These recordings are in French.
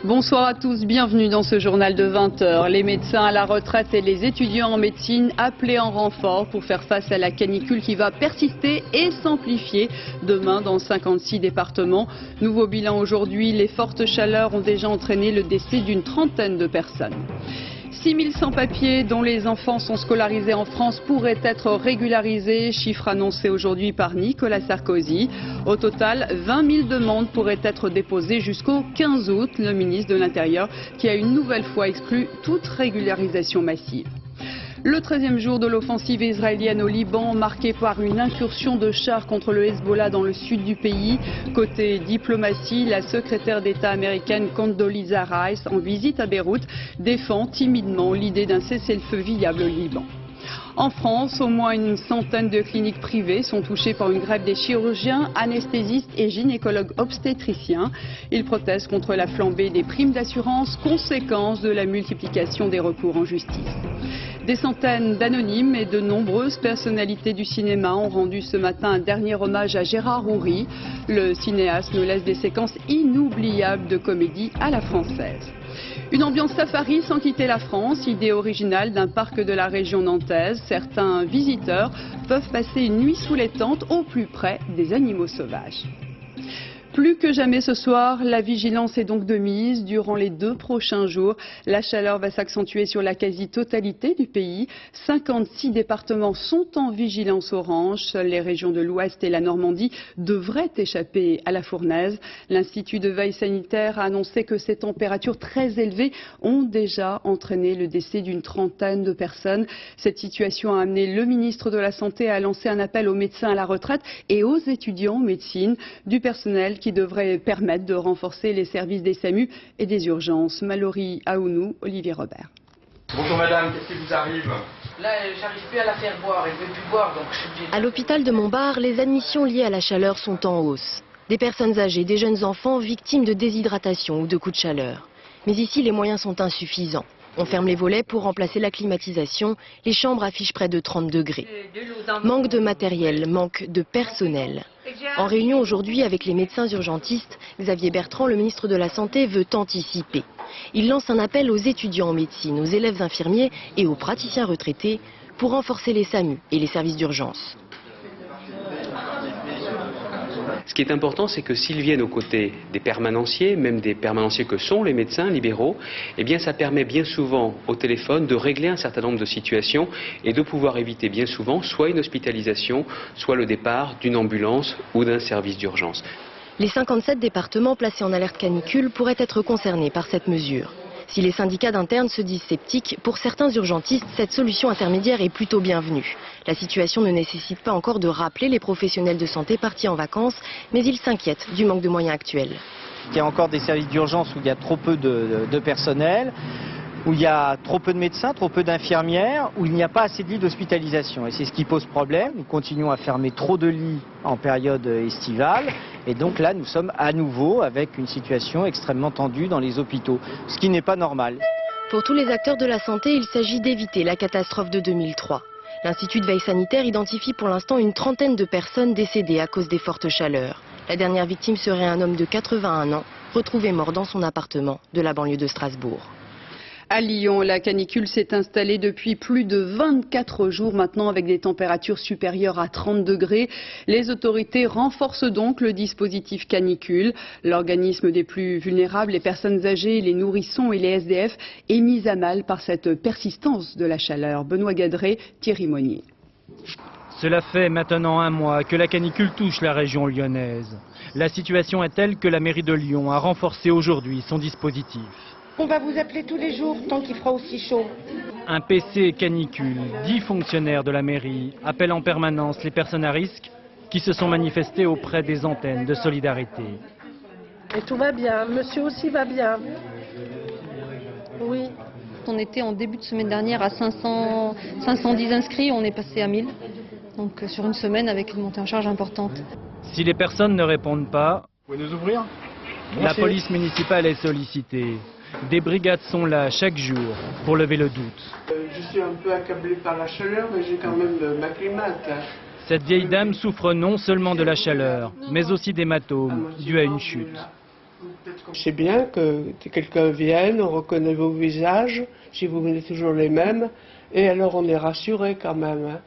Bonsoir à tous, bienvenue dans ce journal de 20h. Les médecins à la retraite et les étudiants en médecine appelés en renfort pour faire face à la canicule qui va persister et s'amplifier demain dans 56 départements. Nouveau bilan aujourd'hui, les fortes chaleurs ont déjà entraîné le décès d'une trentaine de personnes. 6 000 sans-papiers dont les enfants sont scolarisés en France pourraient être régularisés, chiffre annoncé aujourd'hui par Nicolas Sarkozy. Au total, 20 000 demandes pourraient être déposées jusqu'au 15 août, le ministre de l'Intérieur qui a une nouvelle fois exclu toute régularisation massive. Le 13e jour de l'offensive israélienne au Liban, marqué par une incursion de chars contre le Hezbollah dans le sud du pays. Côté diplomatie, la secrétaire d'État américaine Condoleezza Rice, en visite à Beyrouth, défend timidement l'idée d'un cessez-le-feu viable au Liban. En France, au moins une centaine de cliniques privées sont touchées par une grève des chirurgiens, anesthésistes et gynécologues obstétriciens. Ils protestent contre la flambée des primes d'assurance, conséquence de la multiplication des recours en justice. Des centaines d'anonymes et de nombreuses personnalités du cinéma ont rendu ce matin un dernier hommage à Gérard Houry. Le cinéaste nous laisse des séquences inoubliables de comédie à la française. Une ambiance safari sans quitter la France, idée originale d'un parc de la région nantaise. Certains visiteurs peuvent passer une nuit sous les tentes au plus près des animaux sauvages. Plus que jamais ce soir, la vigilance est donc de mise. Durant les 2 prochains jours, la chaleur va s'accentuer sur la quasi-totalité du pays. 56 départements sont en vigilance orange. Seules les régions de l'Ouest et la Normandie devraient échapper à la fournaise. L'Institut de veille sanitaire a annoncé que ces températures très élevées ont déjà entraîné le décès d'une trentaine de personnes. Cette situation a amené le ministre de la Santé à lancer un appel aux médecins à la retraite et aux étudiants en médecine, du personnel qui devrait permettre de renforcer les services des SAMU et des urgences. Mallory Aounou, Olivier Robert. Bonjour madame, qu'est-ce qui vous arrive? Là, j'arrive plus à la faire boire, elle ne veut plus boire, donc je suis obligée. À l'hôpital de Montbard, les admissions liées à la chaleur sont en hausse. Des personnes âgées, des jeunes enfants victimes de déshydratation ou de coups de chaleur. Mais ici, les moyens sont insuffisants. On ferme les volets pour remplacer la climatisation. Les chambres affichent près de 30 degrés. Manque de matériel, manque de personnel. En réunion aujourd'hui avec les médecins urgentistes, Xavier Bertrand, le ministre de la Santé, veut anticiper. Il lance un appel aux étudiants en médecine, aux élèves infirmiers et aux praticiens retraités pour renforcer les SAMU et les services d'urgence. Ce qui est important, c'est que s'ils viennent aux côtés des permanenciers, même des permanenciers que sont les médecins libéraux, eh bien ça permet bien souvent au téléphone de régler un certain nombre de situations et de pouvoir éviter bien souvent soit une hospitalisation, soit le départ d'une ambulance ou d'un service d'urgence. Les 57 départements placés en alerte canicule pourraient être concernés par cette mesure. Si les syndicats d'internes se disent sceptiques, pour certains urgentistes, cette solution intermédiaire est plutôt bienvenue. La situation ne nécessite pas encore de rappeler les professionnels de santé partis en vacances, mais ils s'inquiètent du manque de moyens actuels. Il y a encore des services d'urgence où il y a trop peu de personnel, où il y a trop peu de médecins, trop peu d'infirmières, où il n'y a pas assez de lits d'hospitalisation. Et c'est ce qui pose problème. Nous continuons à fermer trop de lits en période estivale. Et donc là, nous sommes à nouveau avec une situation extrêmement tendue dans les hôpitaux, ce qui n'est pas normal. Pour tous les acteurs de la santé, il s'agit d'éviter la catastrophe de 2003. L'Institut de veille sanitaire identifie pour l'instant une trentaine de personnes décédées à cause des fortes chaleurs. La dernière victime serait un homme de 81 ans, retrouvé mort dans son appartement de la banlieue de Strasbourg. À Lyon, la canicule s'est installée depuis plus de 24 jours maintenant avec des températures supérieures à 30 degrés. Les autorités renforcent donc le dispositif canicule. L'organisme des plus vulnérables, les personnes âgées, les nourrissons et les SDF, est mis à mal par cette persistance de la chaleur. Benoît Gadret, Thierry Monnier. Cela fait maintenant 1 mois que la canicule touche la région lyonnaise. La situation est telle que la mairie de Lyon a renforcé aujourd'hui son dispositif. On va vous appeler tous les jours tant qu'il fera aussi chaud. Un PC canicule, 10 fonctionnaires de la mairie appellent en permanence les personnes à risque qui se sont manifestées auprès des antennes de solidarité. Et tout va bien, monsieur aussi va bien. Oui. On était en début de semaine dernière à 510 inscrits, on est passé à 1000. Donc sur une semaine avec une montée en charge importante. Si les personnes ne répondent pas, Vous pouvez nous ouvrir? la police municipale est sollicitée. Des brigades sont là chaque jour pour lever le doute. Je suis un peu accablé par la chaleur, mais j'ai quand même ma climate. Cette vieille dame souffre non seulement de la chaleur, mais aussi d'hématomes dus à une chute. Peut-être C'est bien que quelqu'un vienne, on reconnaît vos visages, si vous venez toujours les mêmes, et alors on est rassuré quand même. Hein.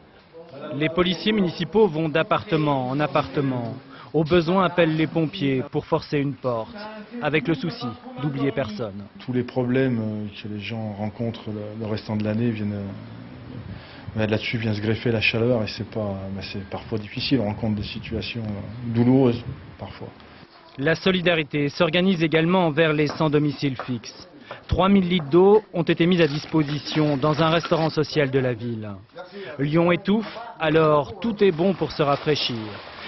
Les policiers municipaux vont d'appartement en appartement. Au besoin, appellent les pompiers pour forcer une porte, avec le souci d'oublier personne. Tous les problèmes que les gens rencontrent le restant de l'année viennent... Là-dessus vient se greffer la chaleur et c'est parfois difficile. On rencontre des situations douloureuses parfois. La solidarité s'organise également envers les sans domicile fixe. 3000 litres d'eau ont été mis à disposition dans un restaurant social de la ville. Lyon étouffe, alors tout est bon pour se rafraîchir.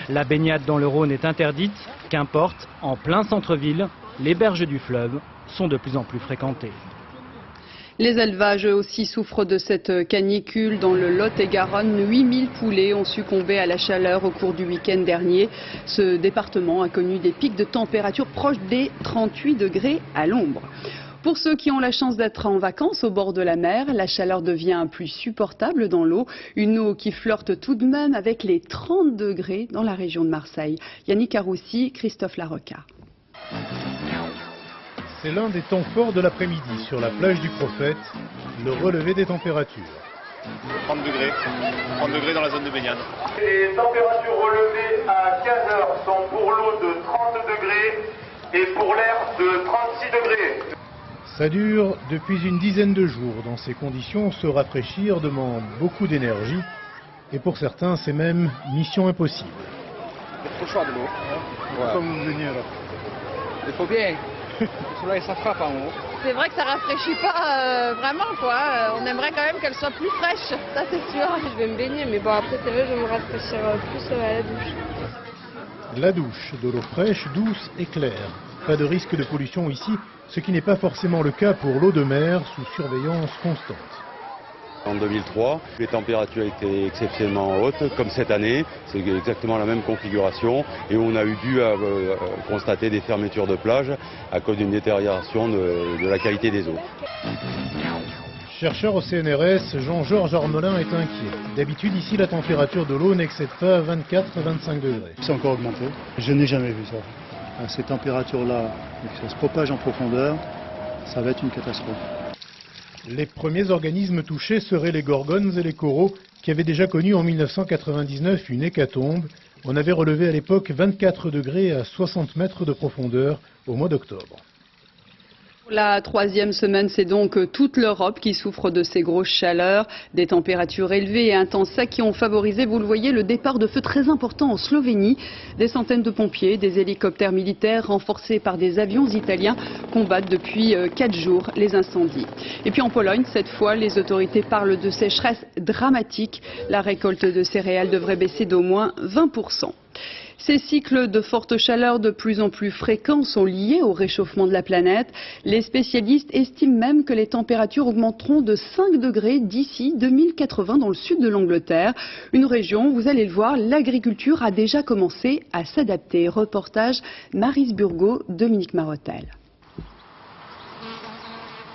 La baignade dans le Rhône est interdite, qu'importe, en plein centre-ville, les berges du fleuve sont de plus en plus fréquentées. Les élevages aussi souffrent de cette canicule. Dans le Lot-et-Garonne, 8000 poulets ont succombé à la chaleur au cours du week-end dernier. Ce département a connu des pics de température proches des 38 degrés à l'ombre. Pour ceux qui ont la chance d'être en vacances au bord de la mer, la chaleur devient plus supportable dans l'eau. Une eau qui flirte tout de même avec les 30 degrés dans la région de Marseille. Yannick Aroussi, Christophe Larocca. C'est l'un des temps forts de l'après-midi sur la plage du Prophète, le relevé des températures. 30 degrés dans la zone de baignade. Les températures relevées à 15 h sont pour l'eau de 30 degrés et pour l'air de 36 degrés. Ça dure depuis une dizaine de jours. Dans ces conditions, se rafraîchir demande beaucoup d'énergie et pour certains, c'est même mission impossible. C'est trop chaud de l'eau. Voilà. Comme vous venez là. Il faut bien. Le soleil, ça frappe en haut. C'est vrai que ça rafraîchit pas vraiment quoi. On aimerait quand même qu'elle soit plus fraîche, ça c'est sûr. Je vais me baigner, mais bon après c'est vrai, je vais me rafraîchir plus à la douche. La douche, de l'eau fraîche, douce et claire. Pas de risque de pollution ici, ce qui n'est pas forcément le cas pour l'eau de mer sous surveillance constante. En 2003, les températures étaient exceptionnellement hautes, comme cette année, c'est exactement la même configuration et on a eu dû constater des fermetures de plages à cause d'une détérioration de la qualité des eaux. Chercheur au CNRS, Jean-Georges Ormelin est inquiet. D'habitude, ici, la température de l'eau n'excède pas 24-25 degrés. C'est encore augmenté. Je n'ai jamais vu ça. À ces températures-là, ça se propage en profondeur, ça va être une catastrophe. Les premiers organismes touchés seraient les gorgones et les coraux, qui avaient déjà connu en 1999 une hécatombe. On avait relevé à l'époque 24 degrés à 60 mètres de profondeur au mois d'octobre. La troisième semaine, c'est donc toute l'Europe qui souffre de ces grosses chaleurs, des températures élevées et un temps sec qui ont favorisé, vous le voyez, le départ de feux très importants en Slovénie. Des centaines de pompiers, des hélicoptères militaires renforcés par des avions italiens combattent depuis 4 jours les incendies. Et puis en Pologne, cette fois, les autorités parlent de sécheresse dramatique. La récolte de céréales devrait baisser d'au moins 20%. Ces cycles de forte chaleur de plus en plus fréquents sont liés au réchauffement de la planète. Les spécialistes estiment même que les températures augmenteront de 5 degrés d'ici 2080 dans le sud de l'Angleterre. Une région où, vous allez le voir, l'agriculture a déjà commencé à s'adapter. Reportage Maryse Burgot, Dominique Marotel.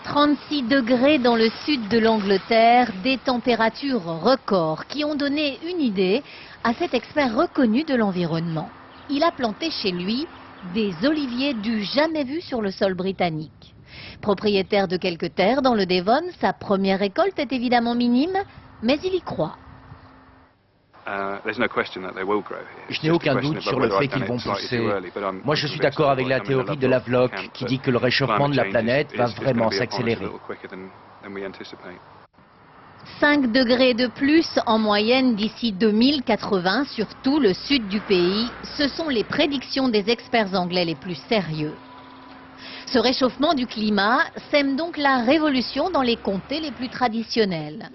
36 degrés dans le sud de l'Angleterre, des températures records qui ont donné une idée à cet expert reconnu de l'environnement. Il a planté chez lui des oliviers du jamais vu sur le sol britannique. Propriétaire de quelques terres dans le Devon, sa première récolte est évidemment minime, mais il y croit. Je n'ai aucun doute sur le fait qu'ils vont pousser. Moi, je suis d'accord avec la théorie de Lovelock qui dit que le réchauffement de la planète va vraiment s'accélérer. 5 degrés de plus en moyenne d'ici 2080 sur tout le sud du pays, ce sont les prédictions des experts anglais les plus sérieux. Ce réchauffement du climat sème donc la révolution dans les comtés les plus traditionnels.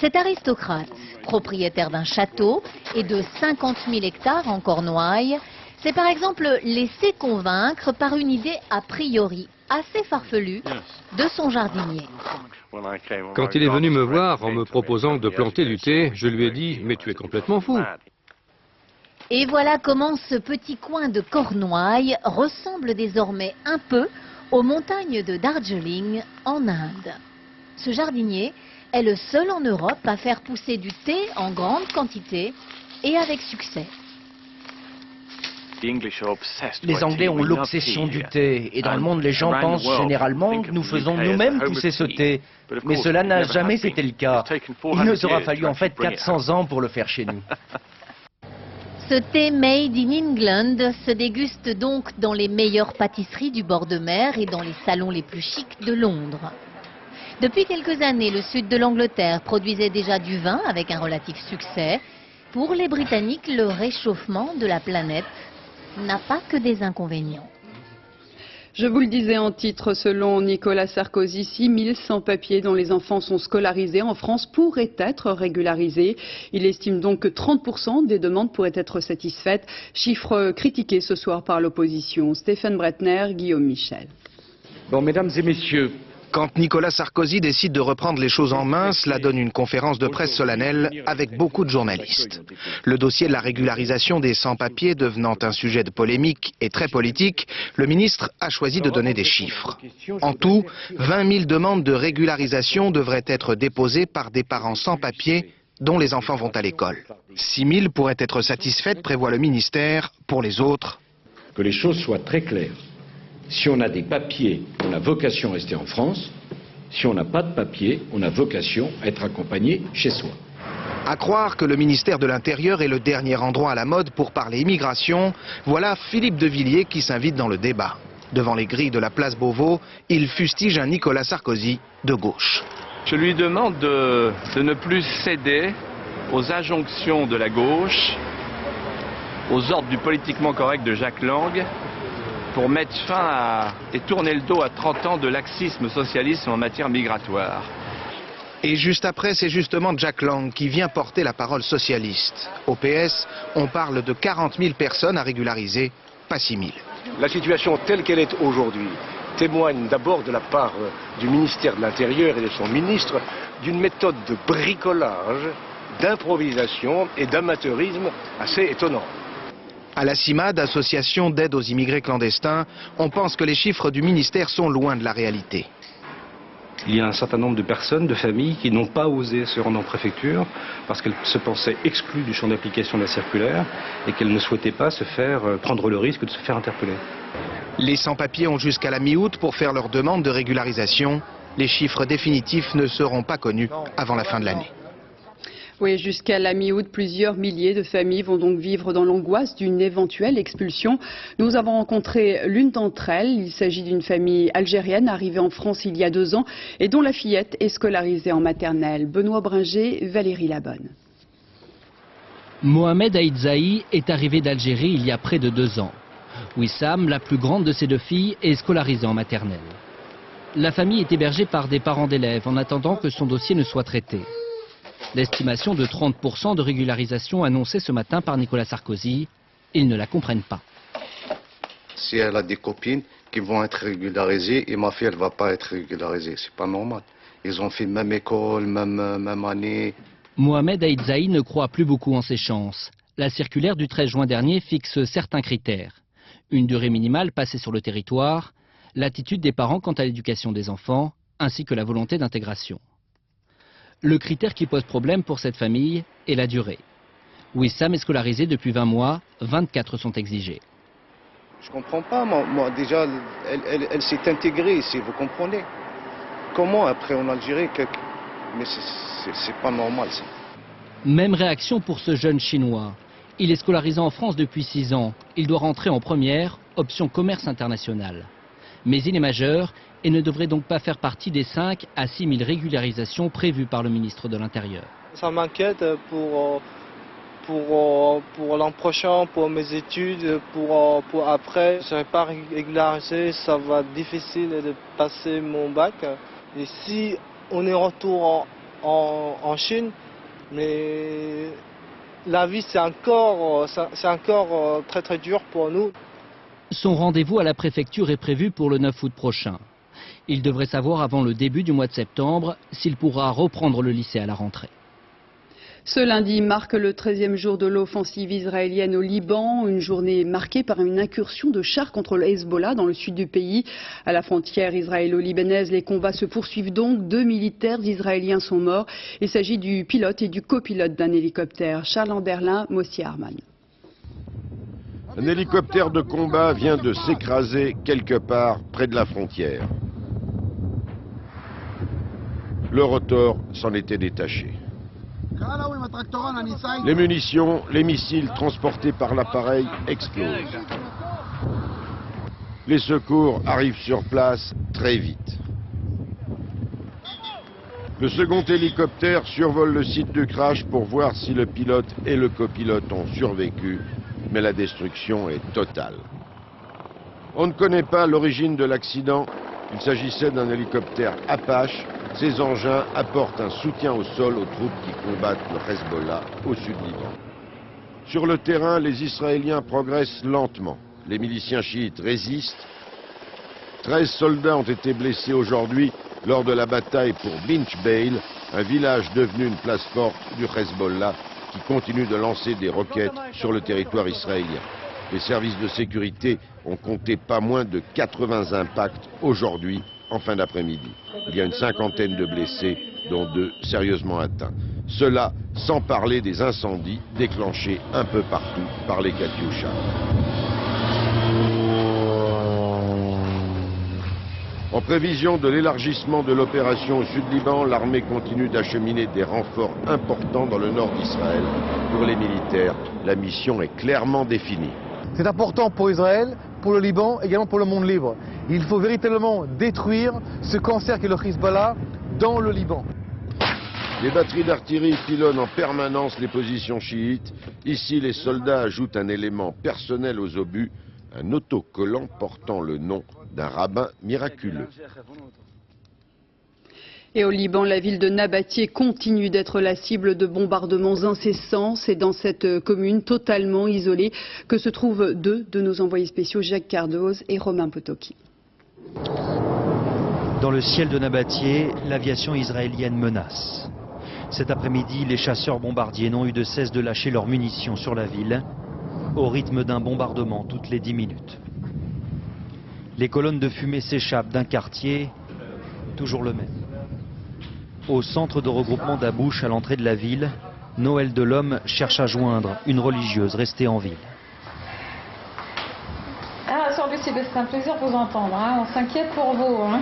Cet aristocrate, propriétaire d'un château et de 50 000 hectares en Cornouailles, s'est par exemple laissé convaincre par une idée a priori assez farfelue de son jardinier. Quand il est venu me voir en me proposant de planter du thé, je lui ai dit « mais tu es complètement fou ». Et voilà comment ce petit coin de Cornouailles ressemble désormais un peu aux montagnes de Darjeeling en Inde. Ce jardinier est le seul en Europe à faire pousser du thé en grande quantité et avec succès. Les Anglais ont l'obsession du thé, et dans le monde, les gens pensent généralement que nous faisons nous-mêmes pousser ce thé. Mais cela n'a jamais été le cas. Il nous aura fallu en fait 400 ans pour le faire chez nous. Ce thé made in England se déguste donc dans les meilleures pâtisseries du bord de mer et dans les salons les plus chics de Londres. Depuis quelques années, le sud de l'Angleterre produisait déjà du vin avec un relatif succès. Pour les Britanniques, le réchauffement de la planète n'a pas que des inconvénients. Je vous le disais en titre, selon Nicolas Sarkozy, 6000 sans-papiers dont les enfants sont scolarisés en France pourraient être régularisés. Il estime donc que 30% des demandes pourraient être satisfaites. Chiffre critiqué ce soir par l'opposition. Stéphane Bretner, Guillaume Michel. Bon, mesdames et messieurs, quand Nicolas Sarkozy décide de reprendre les choses en main, cela donne une conférence de presse solennelle avec beaucoup de journalistes. Le dossier de la régularisation des sans-papiers devenant un sujet de polémique et très politique, le ministre a choisi de donner des chiffres. En tout, 20 000 demandes de régularisation devraient être déposées par des parents sans-papiers dont les enfants vont à l'école. 6 000 pourraient être satisfaites, prévoit le ministère. Pour les autres, que les choses soient très claires. Si on a des papiers, on a vocation à rester en France. Si on n'a pas de papiers, on a vocation à être accompagné chez soi. À croire que le ministère de l'Intérieur est le dernier endroit à la mode pour parler immigration, voilà Philippe de Villiers qui s'invite dans le débat. Devant les grilles de la place Beauvau, il fustige un Nicolas Sarkozy de gauche. Je lui demande de ne plus céder aux injonctions de la gauche, aux ordres du politiquement correct de Jack Lang, pour mettre fin et tourner le dos à 30 ans de laxisme socialiste en matière migratoire. Et juste après, c'est justement Jack Lang qui vient porter la parole socialiste. Au PS, on parle de 40 000 personnes à régulariser, pas 6 000. La situation telle qu'elle est aujourd'hui témoigne d'abord de la part du ministère de l'Intérieur et de son ministre d'une méthode de bricolage, d'improvisation et d'amateurisme assez étonnante. À la CIMAD, association d'aide aux immigrés clandestins, on pense que les chiffres du ministère sont loin de la réalité. Il y a un certain nombre de personnes, de familles, qui n'ont pas osé se rendre en préfecture parce qu'elles se pensaient exclues du champ d'application de la circulaire et qu'elles ne souhaitaient pas se faire prendre le risque de se faire interpeller. Les sans-papiers ont jusqu'à la mi-août pour faire leur demande de régularisation. Les chiffres définitifs ne seront pas connus avant la fin de l'année. Oui, jusqu'à la mi-août, plusieurs milliers de familles vont donc vivre dans l'angoisse d'une éventuelle expulsion. Nous avons rencontré l'une d'entre elles. Il s'agit d'une famille algérienne arrivée en France il y a 2 ans et dont la fillette est scolarisée en maternelle. Benoît Bringer, Valérie Labonne. Mohamed Aïdzaï est arrivé d'Algérie il y a près de 2 ans. Wissam, la plus grande de ses 2 filles, est scolarisée en maternelle. La famille est hébergée par des parents d'élèves en attendant que son dossier ne soit traité. L'estimation de 30% de régularisation annoncée ce matin par Nicolas Sarkozy, ils ne la comprennent pas. Si elle a des copines qui vont être régularisées et ma fille elle va pas être régularisée, c'est pas normal. Ils ont fait même école, même année. Mohamed Aïdzaï ne croit plus beaucoup en ses chances. La circulaire du 13 juin dernier fixe certains critères. Une durée minimale passée sur le territoire, l'attitude des parents quant à l'éducation des enfants, ainsi que la volonté d'intégration. Le critère qui pose problème pour cette famille est la durée. Wissam est scolarisé depuis 20 mois, 24 sont exigés. Je comprends pas, moi déjà, elle s'est intégrée ici, vous comprenez? Comment après en Algérie, mais c'est pas normal ça. Même réaction pour ce jeune Chinois. Il est scolarisé en France depuis 6 ans. Il doit rentrer en première, option commerce international. Mais il est majeur et ne devrait donc pas faire partie des 5 à 6 000 régularisations prévues par le ministre de l'Intérieur. Ça m'inquiète pour l'an prochain, pour mes études, pour après. Je ne serai pas régularisé, ça va être difficile de passer mon bac. Et si on est retour en Chine, mais la vie c'est encore très très dur pour nous. Son rendez-vous à la préfecture est prévu pour le 9 août prochain. Il devrait savoir avant le début du mois de septembre s'il pourra reprendre le lycée à la rentrée. Ce lundi marque le 13e jour de l'offensive israélienne au Liban, une journée marquée par une incursion de chars contre le Hezbollah dans le sud du pays. À la frontière israélo-libanaise, les combats se poursuivent donc. 2 militaires israéliens sont morts. Il s'agit du pilote et du copilote d'un hélicoptère. Charles Anderlin, Mossi Arman. Un hélicoptère de combat vient de s'écraser quelque part près de la frontière. Le rotor s'en était détaché. Les munitions, les missiles transportés par l'appareil explosent. Les secours arrivent sur place très vite. Le second hélicoptère survole le site du crash pour voir si le pilote et le copilote ont survécu, mais la destruction est totale. On ne connaît pas l'origine de l'accident. Il s'agissait d'un hélicoptère Apache. Ces engins apportent un soutien au sol aux troupes qui combattent le Hezbollah au sud Liban. Sur le terrain, les Israéliens progressent lentement. Les miliciens chiites résistent. 13 soldats ont été blessés aujourd'hui lors de la bataille pour Binch Beil, un village devenu une place forte du Hezbollah qui continue de lancer des roquettes sur le territoire israélien. Les services de sécurité ont compté pas moins de 80 impacts aujourd'hui, en fin d'après-midi. Il y a une cinquantaine de blessés, dont 2 sérieusement atteints. Cela sans parler des incendies déclenchés un peu partout par les Katyusha. En prévision de l'élargissement de l'opération au sud-Liban, l'armée continue d'acheminer des renforts importants dans le nord d'Israël. Pour les militaires, la mission est clairement définie. C'est important pour Israël, pour le Liban, également pour le monde libre. Il faut véritablement détruire ce cancer qu'est le Hezbollah dans le Liban. Les batteries d'artillerie pilonnent en permanence les positions chiites. Ici, les soldats ajoutent un élément personnel aux obus, un autocollant portant le nom d'un rabbin miraculeux. Et au Liban, la ville de Nabatieh continue d'être la cible de bombardements incessants. C'est dans cette commune totalement isolée que se trouvent 2 de nos envoyés spéciaux, Jacques Cardoz et Romain Potoki. Dans le ciel de Nabatieh, l'aviation israélienne menace. Cet après-midi, les chasseurs bombardiers n'ont eu de cesse de lâcher leurs munitions sur la ville, au rythme d'un bombardement toutes les 10 minutes. Les colonnes de fumée s'échappent d'un quartier, toujours le même. Au centre de regroupement d'Abouch, à l'entrée de la ville, Noël Delhomme cherche à joindre une religieuse restée en ville. Ah, c'est un plaisir de vous entendre. Hein. On s'inquiète pour vous. Hein.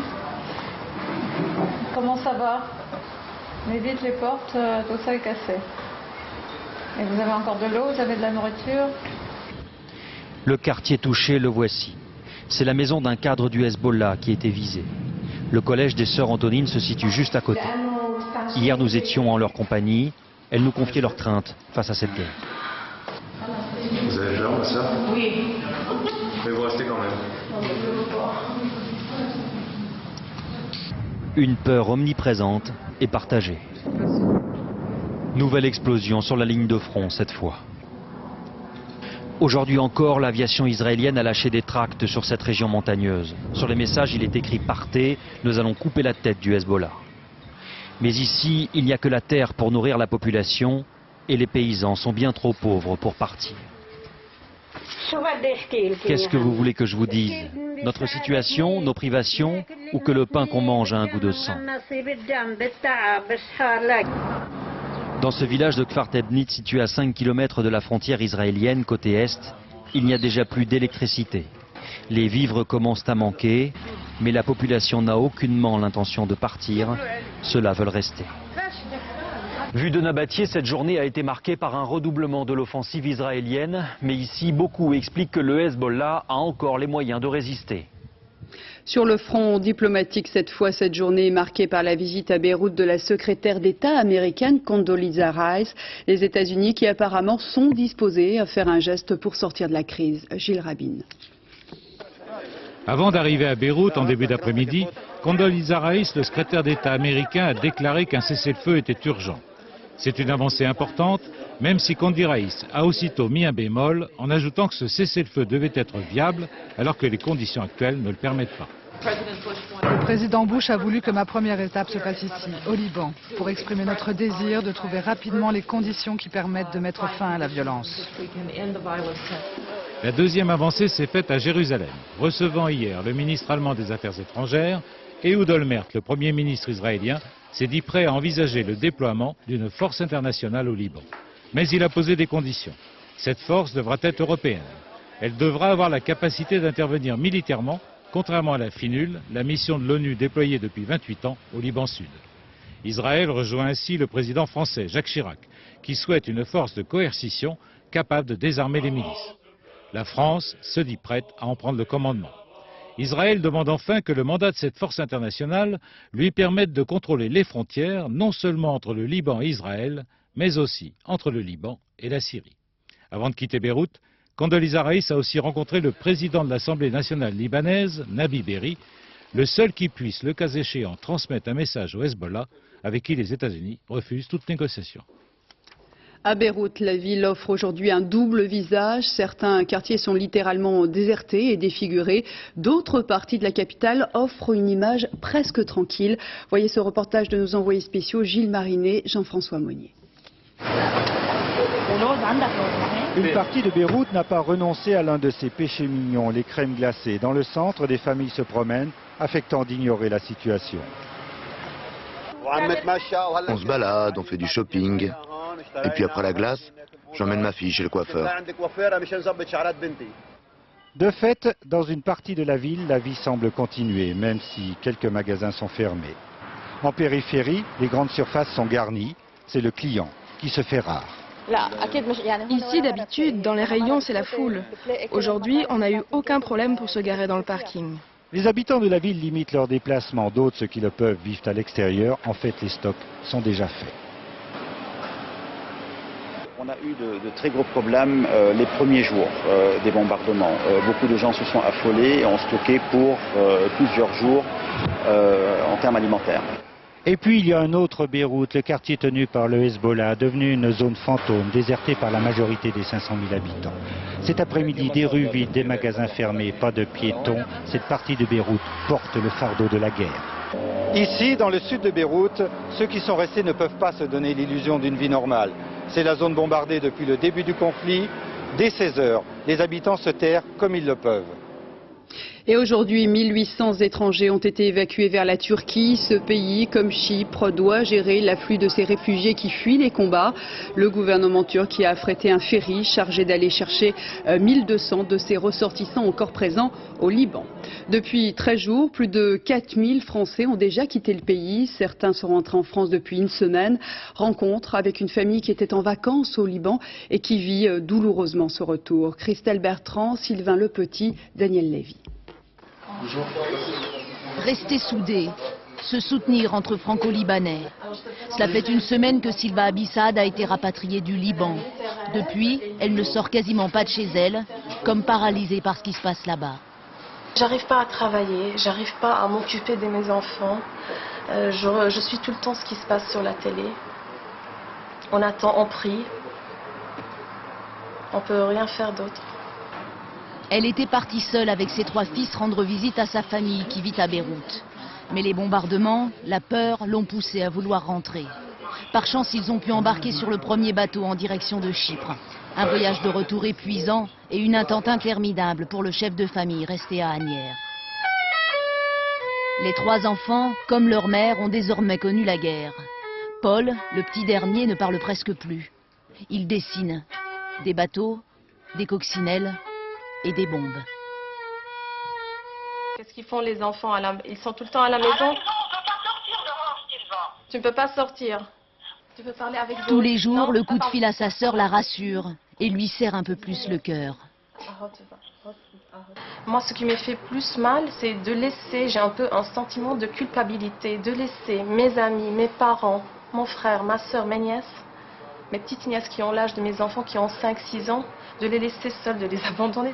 Comment ça va? Mais vite les portes, tout ça est cassé. Et vous avez encore de l'eau, vous avez de la nourriture? Le quartier touché, le voici. C'est la maison d'un cadre du Hezbollah qui était visé. Le collège des Sœurs Antonines se situe juste à côté. Hier, nous étions en leur compagnie. Elles nous confiaient leurs craintes face à cette guerre. Vous avez peur de ça? Oui. Mais vous restez quand même. Une peur omniprésente et partagée. Nouvelle explosion sur la ligne de front cette fois. Aujourd'hui encore, l'aviation israélienne a lâché des tracts sur cette région montagneuse. Sur les messages, il est écrit « Partez, nous allons couper la tête du Hezbollah ». Mais ici, il n'y a que la terre pour nourrir la population et les paysans sont bien trop pauvres pour partir. Qu'est-ce que vous voulez que je vous dise? Notre situation, nos privations, ou que le pain qu'on mange a un goût de sang? Dans ce village de Kfar Tebnit, situé à 5 km de la frontière israélienne, côté est, il n'y a déjà plus d'électricité. Les vivres commencent à manquer, mais la population n'a aucunement l'intention de partir. Ceux-là veulent rester. Vue de Nabatieh, cette journée a été marquée par un redoublement de l'offensive israélienne. Mais ici, beaucoup expliquent que le Hezbollah a encore les moyens de résister. Sur le front diplomatique, cette fois, cette journée est marquée par la visite à Beyrouth de la secrétaire d'État américaine Condoleezza Rice. Les États-Unis qui apparemment sont disposés à faire un geste pour sortir de la crise. Gilles Rabin. Avant d'arriver à Beyrouth en début d'après-midi, Condoleezza Rice, le secrétaire d'État américain, a déclaré qu'un cessez-le-feu était urgent. C'est une avancée importante, même si Condi Rice a aussitôt mis un bémol en ajoutant que ce cessez-le-feu devait être viable alors que les conditions actuelles ne le permettent pas. Le président Bush a voulu que ma première étape se passe ici, au Liban, pour exprimer notre désir de trouver rapidement les conditions qui permettent de mettre fin à la violence. La deuxième avancée s'est faite à Jérusalem, recevant hier le ministre allemand des Affaires étrangères. Ehud Olmert, le Premier ministre israélien, s'est dit prêt à envisager le déploiement d'une force internationale au Liban. Mais il a posé des conditions. Cette force devra être européenne. Elle devra avoir la capacité d'intervenir militairement, contrairement à la FINUL, la mission de l'ONU déployée depuis 28 ans au Liban Sud. Israël rejoint ainsi le président français, Jacques Chirac, qui souhaite une force de coercition capable de désarmer les milices. La France se dit prête à en prendre le commandement. Israël demande enfin que le mandat de cette force internationale lui permette de contrôler les frontières, non seulement entre le Liban et Israël, mais aussi entre le Liban et la Syrie. Avant de quitter Beyrouth, Condoleezza Rice a aussi rencontré le président de l'Assemblée nationale libanaise, Nabi Berri, le seul qui puisse, le cas échéant, transmettre un message au Hezbollah, avec qui les États-Unis refusent toute négociation. À Beyrouth, la ville offre aujourd'hui un double visage. Certains quartiers sont littéralement désertés et défigurés. D'autres parties de la capitale offrent une image presque tranquille. Voyez ce reportage de nos envoyés spéciaux Gilles Marinet, Jean-François Monnier. Une partie de Beyrouth n'a pas renoncé à l'un de ses péchés mignons, les crèmes glacées. Dans le centre, des familles se promènent, affectant d'ignorer la situation. On se balade, on fait du shopping. Et puis après la glace, j'emmène ma fille chez le coiffeur. De fait, dans une partie de la ville, la vie semble continuer, même si quelques magasins sont fermés. En périphérie, les grandes surfaces sont garnies. C'est le client qui se fait rare. Ici, d'habitude, dans les rayons, c'est la foule. Aujourd'hui, on n'a eu aucun problème pour se garer dans le parking. Les habitants de la ville limitent leurs déplacements. D'autres, ceux qui le peuvent, vivent à l'extérieur. En fait, les stocks sont déjà faits. On a eu de très gros problèmes les premiers jours des bombardements. Beaucoup de gens se sont affolés et ont stocké pour plusieurs jours en termes alimentaires. Et puis il y a un autre Beyrouth, le quartier tenu par le Hezbollah, devenu une zone fantôme, désertée par la majorité des 500 000 habitants. Cet après-midi, des rues vides, des magasins fermés, pas de piétons. Cette partie de Beyrouth porte le fardeau de la guerre. Ici, dans le sud de Beyrouth, ceux qui sont restés ne peuvent pas se donner l'illusion d'une vie normale. C'est la zone bombardée depuis le début du conflit. Dès 16 heures, les habitants se terrent comme ils le peuvent. Et aujourd'hui, 1800 étrangers ont été évacués vers la Turquie. Ce pays, comme Chypre, doit gérer l'afflux de ces réfugiés qui fuient les combats. Le gouvernement turc y a affrété un ferry chargé d'aller chercher 1200 de ses ressortissants encore présents au Liban. Depuis 13 jours, plus de 4000 Français ont déjà quitté le pays. Certains sont rentrés en France depuis une semaine. Rencontre avec une famille qui était en vacances au Liban et qui vit douloureusement ce retour. Christelle Bertrand, Sylvain Lepetit, Daniel Lévy. Bonjour. Rester soudés, se soutenir entre franco-libanais. Cela fait une semaine que Sylva Abissad a été rapatriée du Liban. Depuis, elle ne sort quasiment pas de chez elle, comme paralysée par ce qui se passe là-bas. J'arrive pas à travailler, j'arrive pas à m'occuper de mes enfants. Je suis tout le temps ce qui se passe sur la télé. On attend, on prie. On peut rien faire d'autre. Elle était partie seule avec ses 3 fils rendre visite à sa famille qui vit à Beyrouth. Mais les bombardements, la peur, l'ont poussée à vouloir rentrer. Par chance, ils ont pu embarquer sur le premier bateau en direction de Chypre. Un voyage de retour épuisant et une attente interminable pour le chef de famille resté à Asnières. Les 3 enfants, comme leur mère, ont désormais connu la guerre. Paul, le petit dernier, ne parle presque plus. Il dessine des bateaux, des coccinelles et des bombes. Qu'est-ce qu'ils font les enfants Ils sont tout le temps à la maison. Tu ne peux pas sortir. Tu peux parler avec Tous les jours, le coup de fil à sa sœur la rassure et lui serre un peu plus le cœur. Moi, ce qui me fait plus mal, c'est de laisser, j'ai un peu un sentiment de culpabilité, de laisser mes amis, mes parents, mon frère, ma sœur, mes nièces, mes petites nièces qui ont l'âge de mes enfants, qui ont 5-6 ans, de les laisser seuls, de les abandonner.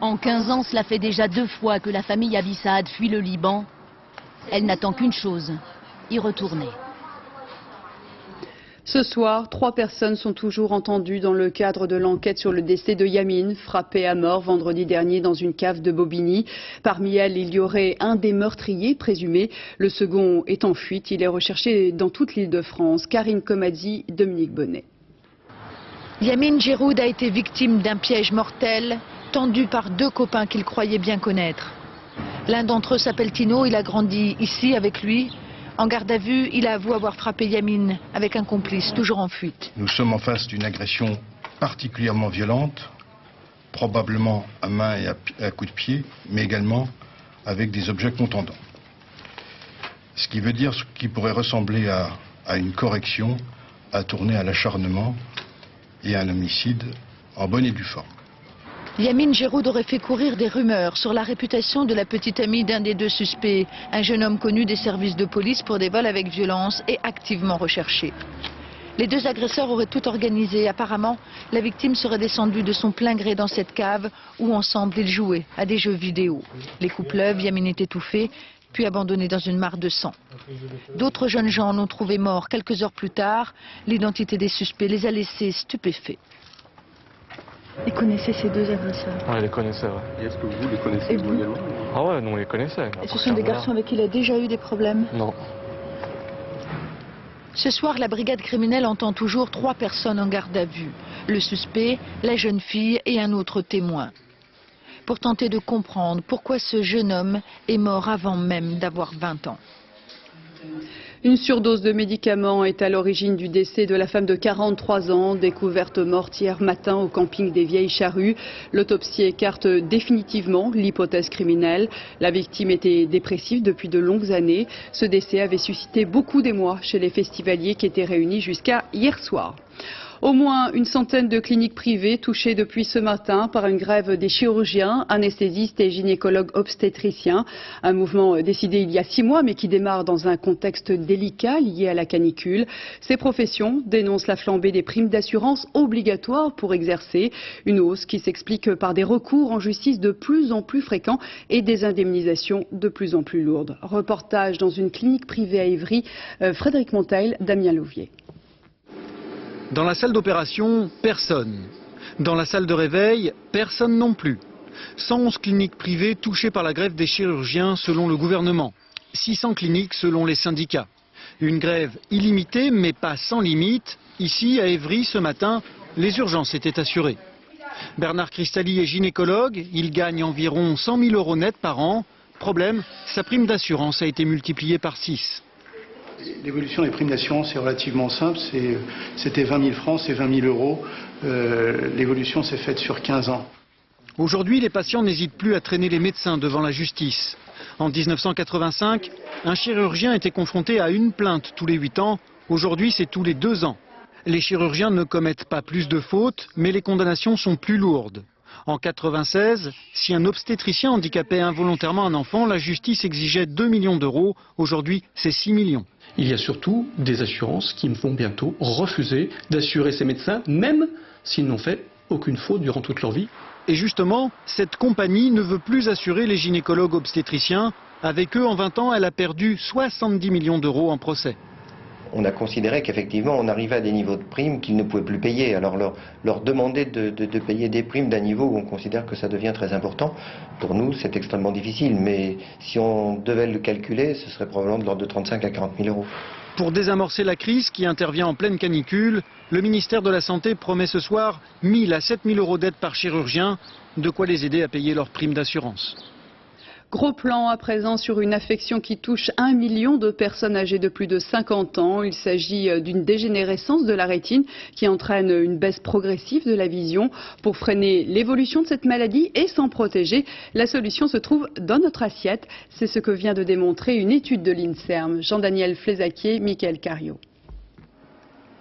En 15 ans, cela fait déjà 2 fois que la famille Abissad fuit le Liban. Elle n'attend qu'une chose, y retourner. Ce soir, 3 personnes sont toujours entendues dans le cadre de l'enquête sur le décès de Yamin, frappée à mort vendredi dernier dans une cave de Bobigny. Parmi elles, il y aurait un des meurtriers présumés. Le second est en fuite. Il est recherché dans toute l'Île-de-France. Karine Komadzi, Dominique Bonnet. Yamin Geroud a été victime d'un piège mortel, tendu par 2 copains qu'il croyait bien connaître. L'un d'entre eux s'appelle Tino, il a grandi ici avec lui. En garde à vue, il a avoué avoir frappé Yamin avec un complice, toujours en fuite. Nous sommes en face d'une agression particulièrement violente, probablement à main et à coups de pied, mais également avec des objets contondants. Ce qui veut dire ce qui pourrait ressembler à une correction, à tourner à l'acharnement et à un homicide en bonne et due forme. Yamin Geroud aurait fait courir des rumeurs sur la réputation de la petite amie d'un des deux suspects, un jeune homme connu des services de police pour des vols avec violence et activement recherché. Les deux agresseurs auraient tout organisé. Apparemment, la victime serait descendue de son plein gré dans cette cave où ensemble ils jouaient à des jeux vidéo. Les coups pleuvent, Yamin est étouffé, puis abandonné dans une mare de sang. D'autres jeunes gens l'ont trouvé mort quelques heures plus tard. L'identité des suspects les a laissés stupéfaits. Ils connaissaient ces deux agresseurs? Ouais, ils les connaissaient, ouais. Et est-ce que vous les connaissez également? Ah ouais, nous on les connaissait. Et ce sont des garçons avec qui il a déjà eu des problèmes? Non. Ce soir, la brigade criminelle entend toujours 3 personnes en garde à vue. Le suspect, la jeune fille et un autre témoin. Pour tenter de comprendre pourquoi ce jeune homme est mort avant même d'avoir 20 ans. Une surdose de médicaments est à l'origine du décès de la femme de 43 ans, découverte morte hier matin au camping des Vieilles Charrues. L'autopsie écarte définitivement l'hypothèse criminelle. La victime était dépressive depuis de longues années. Ce décès avait suscité beaucoup d'émoi chez les festivaliers qui étaient réunis jusqu'à hier soir. Au moins une centaine de cliniques privées touchées depuis ce matin par une grève des chirurgiens, anesthésistes et gynécologues obstétriciens. Un mouvement décidé il y a 6 mois mais qui démarre dans un contexte délicat lié à la canicule. Ces professions dénoncent la flambée des primes d'assurance obligatoires pour exercer. Une hausse qui s'explique par des recours en justice de plus en plus fréquents et des indemnisations de plus en plus lourdes. Reportage dans une clinique privée à Évry, Frédéric Monteil, Damien Louvier. Dans la salle d'opération, personne. Dans la salle de réveil, personne non plus. 111 cliniques privées touchées par la grève des chirurgiens selon le gouvernement. 600 cliniques selon les syndicats. Une grève illimitée mais pas sans limite. Ici, à Évry, ce matin, les urgences étaient assurées. Bernard Cristalli est gynécologue. Il gagne environ 100 000 € net par an. Problème, sa prime d'assurance a été multipliée par 6. L'évolution des primes d'assurance est relativement simple, c'était 20 000 francs, c'est 20 000 €. L'évolution s'est faite sur 15 ans. Aujourd'hui, les patients n'hésitent plus à traîner les médecins devant la justice. En 1985, un chirurgien était confronté à une plainte tous les 8 ans. Aujourd'hui, c'est tous les 2 ans. Les chirurgiens ne commettent pas plus de fautes, mais les condamnations sont plus lourdes. En 1996, si un obstétricien handicapait involontairement un enfant, la justice exigeait 2 millions d'euros. Aujourd'hui, c'est 6 millions. Il y a surtout des assurances qui vont bientôt refuser d'assurer ces médecins, même s'ils n'ont fait aucune faute durant toute leur vie. Et justement, cette compagnie ne veut plus assurer les gynécologues obstétriciens. Avec eux, en 20 ans, elle a perdu 70 millions d'euros en procès. On a considéré qu'effectivement on arrivait à des niveaux de primes qu'ils ne pouvaient plus payer. Alors leur demander de payer des primes d'un niveau où on considère que ça devient très important, pour nous c'est extrêmement difficile. Mais si on devait le calculer, ce serait probablement de l'ordre de 35 à 40 000 €. Pour désamorcer la crise qui intervient en pleine canicule, le ministère de la Santé promet ce soir 1 000 à 7 000 € d'aide par chirurgien, de quoi les aider à payer leurs primes d'assurance. Gros plan à présent sur une affection qui touche 1 million de personnes âgées de plus de 50 ans. Il s'agit d'une dégénérescence de la rétine qui entraîne une baisse progressive de la vision. Pour freiner l'évolution de cette maladie et s'en protéger, la solution se trouve dans notre assiette. C'est ce que vient de démontrer une étude de l'INSERM. Jean-Daniel Flézaquier, Mickaël Cario.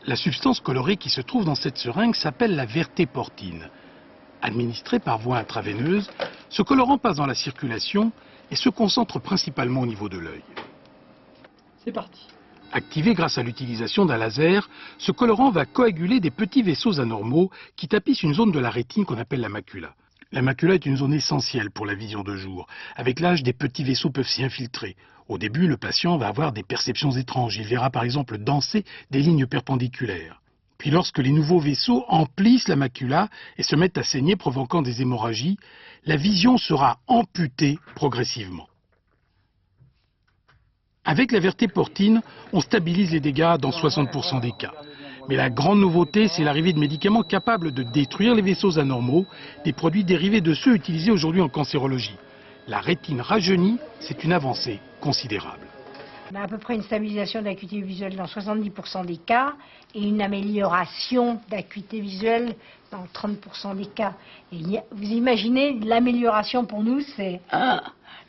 La substance colorée qui se trouve dans cette seringue s'appelle la vertéportine. Administré par voie intraveineuse, ce colorant passe dans la circulation et se concentre principalement au niveau de l'œil. C'est parti. Activé grâce à l'utilisation d'un laser, ce colorant va coaguler des petits vaisseaux anormaux qui tapissent une zone de la rétine qu'on appelle la macula. La macula est une zone essentielle pour la vision de jour. Avec l'âge, des petits vaisseaux peuvent s'y infiltrer. Au début, le patient va avoir des perceptions étranges. Il verra par exemple danser des lignes perpendiculaires. Puis lorsque les nouveaux vaisseaux emplissent la macula et se mettent à saigner provoquant des hémorragies, la vision sera amputée progressivement. Avec la vertéportine, on stabilise les dégâts dans 60% des cas. Mais la grande nouveauté, c'est l'arrivée de médicaments capables de détruire les vaisseaux anormaux, des produits dérivés de ceux utilisés aujourd'hui en cancérologie. La rétine rajeunie, c'est une avancée considérable. On a à peu près une stabilisation d'acuité visuelle dans 70% des cas et une amélioration d'acuité visuelle dans 30% des cas. Et vous imaginez, l'amélioration pour nous, c'est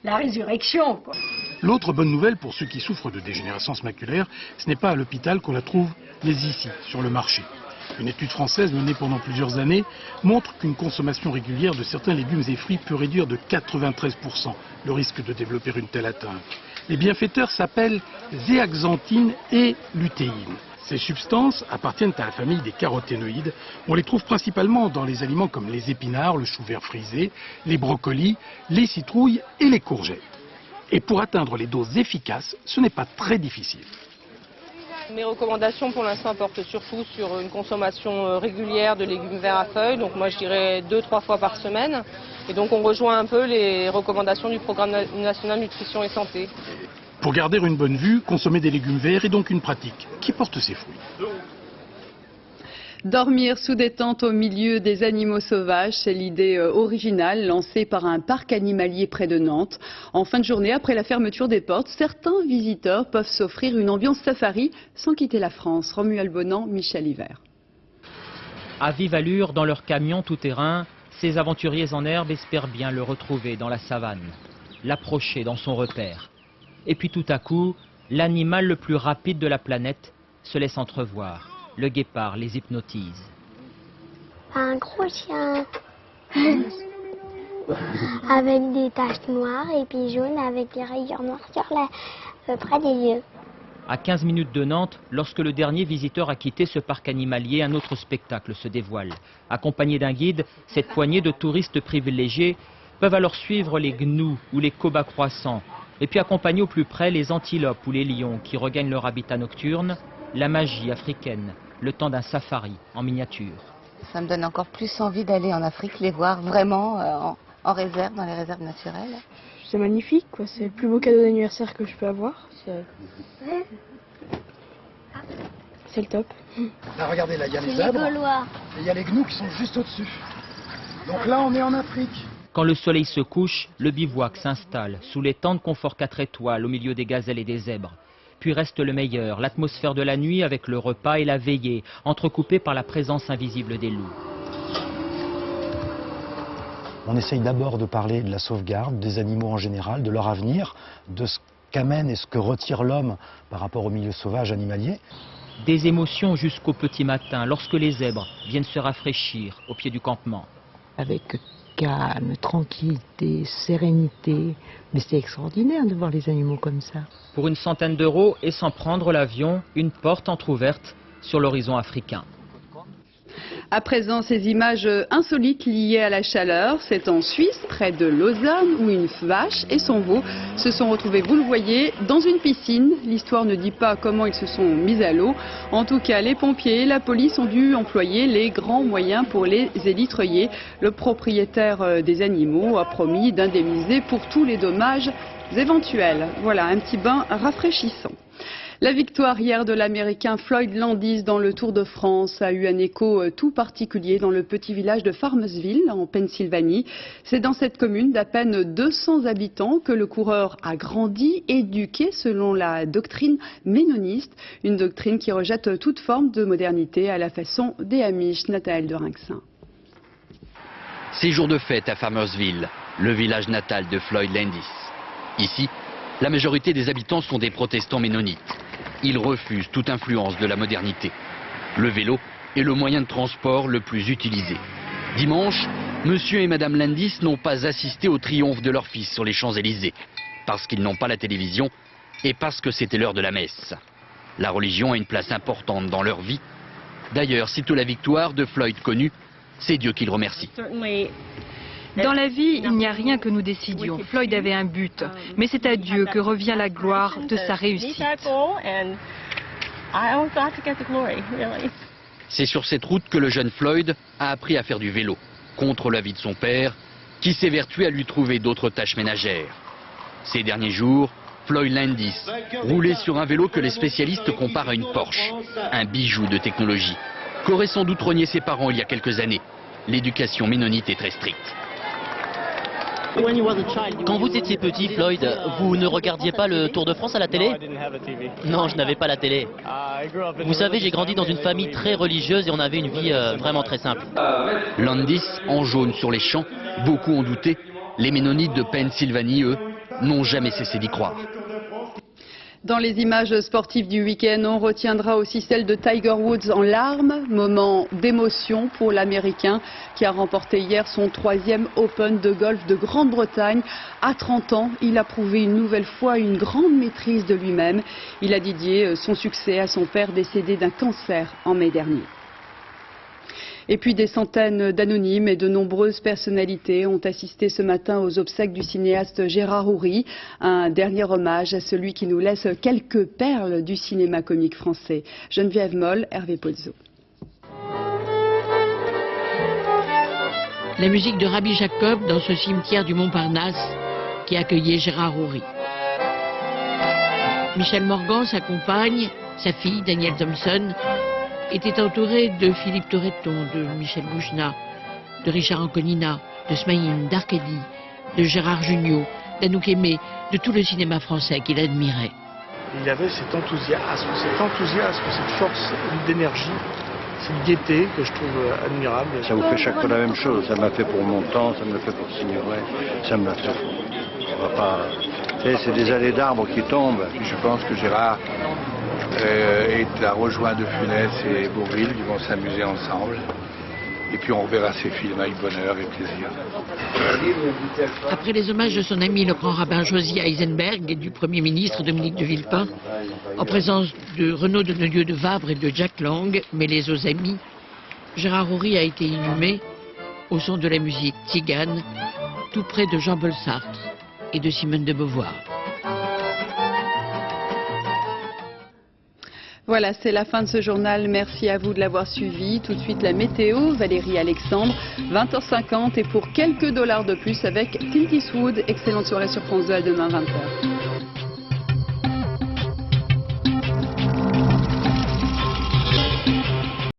la résurrection, quoi. L'autre bonne nouvelle pour ceux qui souffrent de dégénérescence maculaire, ce n'est pas à l'hôpital qu'on la trouve, mais ici, sur le marché. Une étude française menée pendant plusieurs années montre qu'une consommation régulière de certains légumes et fruits peut réduire de 93% le risque de développer une telle atteinte. Les bienfaiteurs s'appellent zéaxanthine et lutéine. Ces substances appartiennent à la famille des caroténoïdes. On les trouve principalement dans les aliments comme les épinards, le chou vert frisé, les brocolis, les citrouilles et les courgettes. Et pour atteindre les doses efficaces, ce n'est pas très difficile. Mes recommandations pour l'instant portent surtout sur une consommation régulière de légumes verts à feuilles. Donc moi je dirais 2-3 fois par semaine. Et donc on rejoint un peu les recommandations du Programme national nutrition et santé. Pour garder une bonne vue, consommer des légumes verts est donc une pratique qui porte ses fruits. Dormir sous des tentes au milieu des animaux sauvages, c'est l'idée originale lancée par un parc animalier près de Nantes. En fin de journée, après la fermeture des portes, certains visiteurs peuvent s'offrir une ambiance safari sans quitter la France. Romuald Bonan, Michel Hiver. À vive allure dans leur camion tout-terrain, ces aventuriers en herbe espèrent bien le retrouver dans la savane, l'approcher dans son repère. Et puis tout à coup, l'animal le plus rapide de la planète se laisse entrevoir. Le guépard les hypnotise. Un gros chien avec des taches noires et puis jaunes avec des rayures noires sur près des yeux. À 15 minutes de Nantes, lorsque le dernier visiteur a quitté ce parc animalier, un autre spectacle se dévoile. Accompagné d'un guide, cette poignée de touristes privilégiés peuvent alors suivre les gnous ou les kobas croissants, et puis accompagner au plus près les antilopes ou les lions qui regagnent leur habitat nocturne, la magie africaine, le temps d'un safari en miniature. Ça me donne encore plus envie d'aller en Afrique, les voir vraiment en réserve, dans les réserves naturelles. C'est magnifique, quoi. C'est le plus beau cadeau d'anniversaire que je peux avoir. C'est le top. Là, regardez, là, il y a les zèbres et il y a les gnous qui sont juste au-dessus. Donc là, on est en Afrique. Quand le soleil se couche, le bivouac s'installe sous les tentes confort 4 étoiles au milieu des gazelles et des zèbres. Puis reste le meilleur, l'atmosphère de la nuit avec le repas et la veillée, entrecoupée par la présence invisible des loups. On essaye d'abord de parler de la sauvegarde des animaux en général, de leur avenir, de ce qu'amène et ce que retire l'homme par rapport au milieu sauvage animalier. Des émotions jusqu'au petit matin, lorsque les zèbres viennent se rafraîchir au pied du campement. Avec calme, tranquillité, sérénité. Mais c'est extraordinaire de voir les animaux comme ça. Pour une centaine d'euros et sans prendre l'avion, une porte entrouverte sur l'horizon africain. À présent, ces images insolites liées à la chaleur, c'est en Suisse, près de Lausanne, où une vache et son veau se sont retrouvés, vous le voyez, dans une piscine. L'histoire ne dit pas comment ils se sont mis à l'eau. En tout cas, les pompiers et la police ont dû employer les grands moyens pour les élitreiller. Le propriétaire des animaux a promis d'indemniser pour tous les dommages éventuels. Voilà, un petit bain rafraîchissant. La victoire hier de l'Américain Floyd Landis dans le Tour de France a eu un écho tout particulier dans le petit village de Farmersville, en Pennsylvanie. C'est dans cette commune d'à peine 200 habitants que le coureur a grandi, éduqué selon la doctrine ménoniste, une doctrine qui rejette toute forme de modernité à la façon des Amish. Nathalie de Rinxin. 6 jours de fête à Farmersville, le village natal de Floyd Landis. Ici, la majorité des habitants sont des protestants ménonites. Ils refusent toute influence de la modernité. Le vélo est le moyen de transport le plus utilisé. Dimanche, monsieur et madame Landis n'ont pas assisté au triomphe de leur fils sur les Champs-Élysées, parce qu'ils n'ont pas la télévision et parce que c'était l'heure de la messe. La religion a une place importante dans leur vie. D'ailleurs, sitôt la victoire de Floyd connue, c'est Dieu qui le remercie. Dans la vie, il n'y a rien que nous décidions. Floyd avait un but, mais c'est à Dieu que revient la gloire de sa réussite. C'est sur cette route que le jeune Floyd a appris à faire du vélo, contre l'avis de son père, qui s'évertuait à lui trouver d'autres tâches ménagères. Ces derniers jours, Floyd Landis roulait sur un vélo que les spécialistes comparent à une Porsche, un bijou de technologie, qu'auraient sans doute renié ses parents il y a quelques années. L'éducation ménonite est très stricte. Quand vous étiez petit, Floyd, vous ne regardiez pas le Tour de France à la télé? Non, je n'avais pas la télé. Vous savez, j'ai grandi dans une famille très religieuse et on avait une vie vraiment très simple. Landis, en jaune sur les champs, beaucoup ont douté. Les Ménonites de Pennsylvanie, eux, n'ont jamais cessé d'y croire. Dans les images sportives du week-end, on retiendra aussi celle de Tiger Woods en larmes, moment d'émotion pour l'Américain qui a remporté hier son 3e Open de golf de Grande-Bretagne. À 30 ans, il a prouvé une nouvelle fois une grande maîtrise de lui-même. Il a dédié son succès à son père décédé d'un cancer en mai dernier. Et puis des centaines d'anonymes et de nombreuses personnalités ont assisté ce matin aux obsèques du cinéaste Gérard Houry. Un dernier hommage à celui qui nous laisse quelques perles du cinéma comique français. Geneviève Moll, Hervé Pozzo. La musique de Rabbi Jacob dans ce cimetière du Montparnasse qui accueillait Gérard Houry. Michel Morgan, sa compagne, sa fille Danielle Thompson, était entouré de Philippe Torreton, de Michel Bougenat, de Richard Anconina, de Smaïn, d'Arcadie, de Gérard Jugnot, d'Anouk Aimé, de tout le cinéma français qu'il admirait. Il y avait cet enthousiasme, cette force d'énergie, cette gaieté que je trouve admirable. Ça vous fait chaque fois la même chose, ça m'a fait pour Montand, ça me le fait pour Signoret, ça me l'a fait pour... On va pas... C'est des allées d'arbres qui tombent, puis je pense que Gérard a rejoint De Funès et Bourvil, ils vont s'amuser ensemble. Et puis on reverra ces films avec bonheur et plaisir. Après les hommages de son ami le grand rabbin Josie Heisenberg et du Premier ministre Dominique de Villepin, en présence de Renaud Denelieu de Vabre et de Jack Lang, mêlés aux amis, Gérard Houry a été inhumé au son de la musique tzigane, tout près de Jean Bolsart et de Simone de Beauvoir. Voilà, c'est la fin de ce journal. Merci à vous de l'avoir suivi. Tout de suite, la météo, Valérie Alexandre, 20h50 et pour quelques dollars de plus avec Clint Eastwood. Excellente soirée sur France 2, à demain 20h.